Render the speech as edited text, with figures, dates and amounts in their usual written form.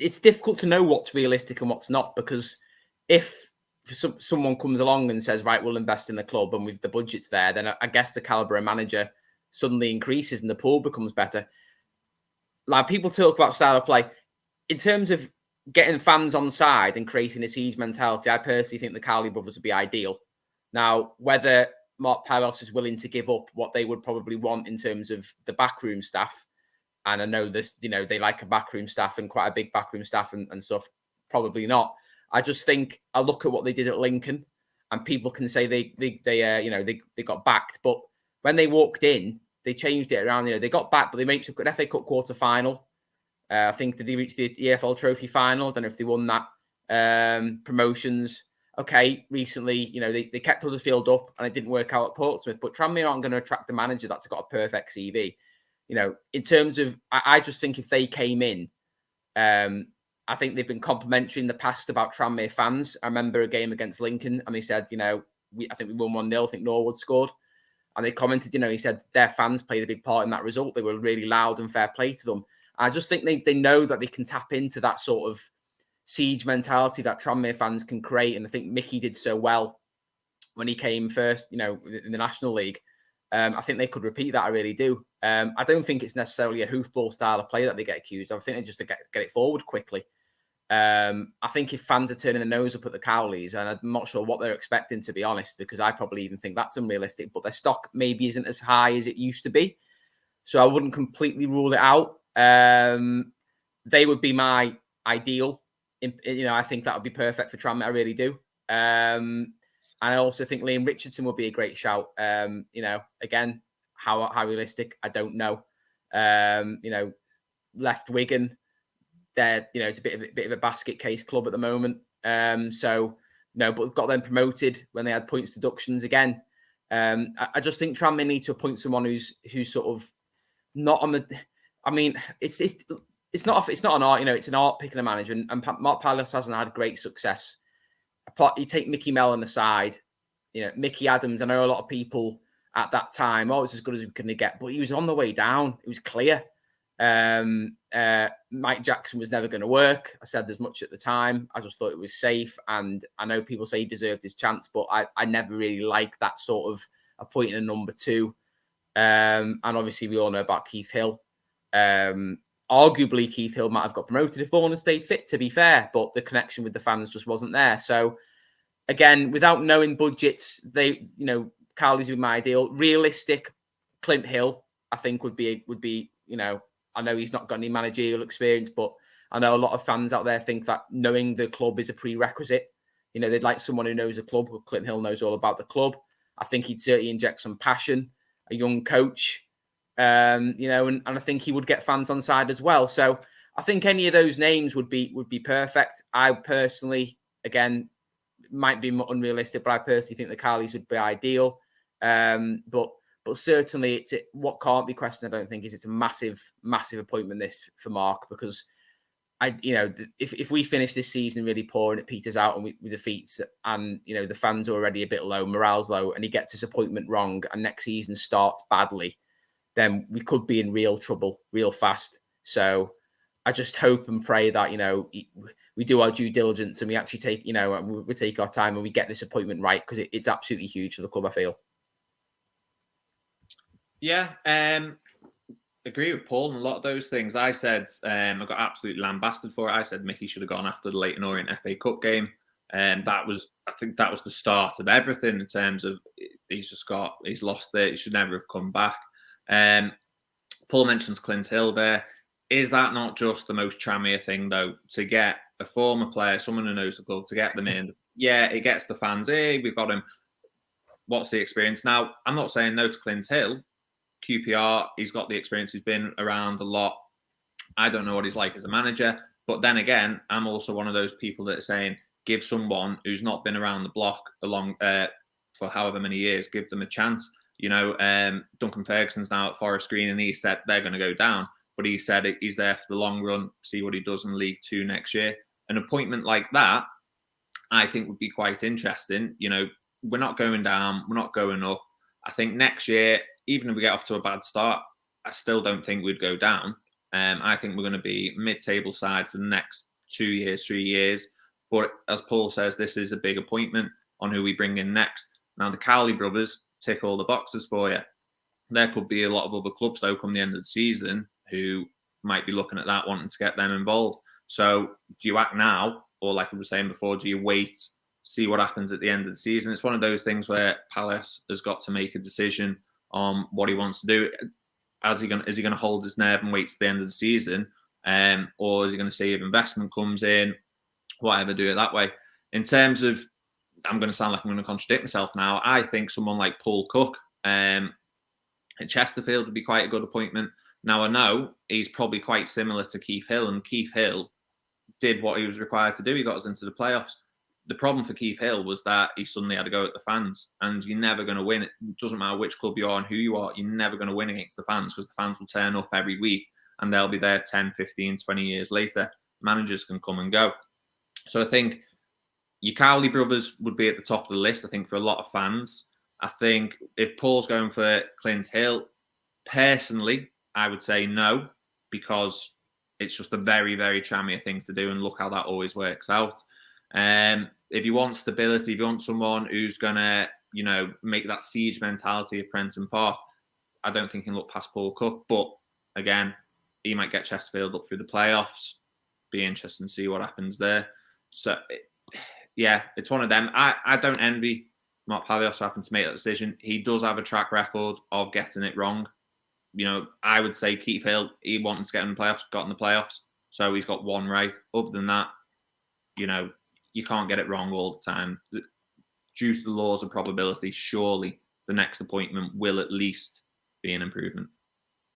it's difficult to know what's realistic and what's not, because if someone comes along and says, right, we'll invest in the club and with the budget's there, then I guess the caliber of manager suddenly increases and the pool becomes better. Like, people talk about style of play. In terms of getting fans on side and creating a siege mentality, I personally think the Cowley brothers would be ideal. Now, whether Mark Palos is willing to give up what they would probably want in terms of the backroom staff, and I know this, they like a backroom staff and quite a big backroom staff and stuff. Probably not. I just think I look at what they did at Lincoln, and people can say they got backed, but when they walked in, they changed it around. They got backed, but they made an FA Cup quarter final. I think that they reached the EFL Trophy final. I don't know if they won that. Promotions. Okay, recently, they kept Huddersfield up, and it didn't work out at Portsmouth. But Tranmere aren't going to attract a manager that's got a perfect CV. In terms of, I just think if they came in, I think they've been complimentary in the past about Tranmere fans. I remember a game against Lincoln, and they said, I think we won 1-0. I think Norwood scored. And they commented, he said their fans played a big part in that result. They were really loud and fair play to them. I just think they know that they can tap into that sort of siege mentality that Tranmere fans can create. And I think Mickey did so well when he came first, in the National League. I think they could repeat that. I really do. I don't think it's necessarily a hoofball style of play that they get accused of. I think they just get it forward quickly. I think if fans are turning their nose up at the Cowleys, and I'm not sure what they're expecting, to be honest, because I probably even think that's unrealistic, but their stock maybe isn't as high as it used to be. So I wouldn't completely rule it out. They would be my ideal. I think that would be perfect for Tranmere. I really do. And I also think Liam Richardson would be a great shout. Again, how realistic, I don't know. Left Wigan, it's a bit of a basket case club at the moment. But we've got them promoted when they had points deductions again. I just think Tranmere need to appoint someone who's sort of not on the. I mean, it's not an art. It's an art picking a manager, and Mark Palos hasn't had great success. You take Micky Mellon aside, Mickey Adams. I know a lot of people at that time, it's as good as we couldn't get, but he was on the way down. It was clear. Mike Jackson was never going to work. I said as much at the time. I just thought it was safe, and I know people say he deserved his chance, but I never really liked that sort of appointing a number two. And obviously we all know about Keith Hill. Arguably, Keith Hill might have got promoted if Vaughan had stayed fit, to be fair, but the connection with the fans just wasn't there. So, again, without knowing budgets, Cowleys would be my ideal. Realistic, Clint Hill, I think, would be. I know he's not got any managerial experience, but I know a lot of fans out there think that knowing the club is a prerequisite. They'd like someone who knows the club. Well, Clint Hill knows all about the club. I think he'd certainly inject some passion. A young coach. And I think he would get fans on side as well. So I think any of those names would be perfect. I personally, again, might be unrealistic, but I personally think the Cowleys would be ideal. But certainly, what can't be questioned, I don't think, is it's a massive, massive appointment this for Mark, because if we finish this season really poor and it peters out and we defeats, and the fans are already a bit low, morale's low, and he gets his appointment wrong, and next season starts badly, then we could be in real trouble real fast. So I just hope and pray that, we do our due diligence and we actually take, we take our time and we get this appointment right, because it's absolutely huge for the club, I feel. Yeah, agree with Paul on a lot of those things. I said, I got absolutely lambasted for it. I said Mickey should have gone after the Leyton Orient FA Cup game. And I think that was the start of everything in terms of he's lost it. He should never have come back. Paul mentions Clint Hill there. Is that not just the most Tranmere thing, though, to get a former player, someone who knows the club, to get them in? Yeah, it gets the fans, hey, we've got him. What's the experience? Now, I'm not saying no to Clint Hill. QPR, he's got the experience. He's been around a lot. I don't know what he's like as a manager. But then again, I'm also one of those people that are saying, give someone who's not been around the block for however many years, give them a chance. Duncan Ferguson's now at Forest Green, and he said they're going to go down. But he said he's there for the long run, see what he does in League Two next year. An appointment like that, I think, would be quite interesting. We're not going down, we're not going up. I think next year, even if we get off to a bad start, I still don't think we'd go down. I think we're going to be mid-table side for the next 2 years, 3 years. But as Paul says, this is a big appointment on who we bring in next. Now, the Cowley brothers tick all the boxes for you. There could be a lot of other clubs, though, come the end of the season who might be looking at that, wanting to get them involved. So do you act now, or like we were saying before, do you wait, see what happens at the end of the season? It's one of those things where Palace has got to make a decision on what he wants to do. Is he going to hold his nerve and wait to the end of the season, or is he going to see if investment comes in, whatever, do it that way? In terms of, I'm going to sound like I'm going to contradict myself now. I think someone like Paul Cook at Chesterfield would be quite a good appointment. Now, I know he's probably quite similar to Keith Hill, and Keith Hill did what he was required to do. He got us into the playoffs. The problem for Keith Hill was that he suddenly had to go at the fans, and you're never going to win. It doesn't matter which club you are and who you are, you're never going to win against the fans, because the fans will turn up every week and they'll be there 10, 15, 20 years later. Managers can come and go. So I think your Cowley brothers would be at the top of the list, I think, for a lot of fans. I think if Paul's going for Clint Hill, personally, I would say no, because it's just a very, very Tranmere thing to do, and look how that always works out. If you want stability, if you want someone who's going to, make that siege mentality of Prenton Park, I don't think he can look past Paul Cook. But again, he might get Chesterfield up through the playoffs. Be interesting to see what happens there. So, yeah, it's one of them. I don't envy Mark Palios having to make that decision. He does have a track record of getting it wrong. I would say Keith Hill, he wanted to get in the playoffs, got in the playoffs. So he's got one right. Other than that, you can't get it wrong all the time. Due to the laws of probability, surely the next appointment will at least be an improvement.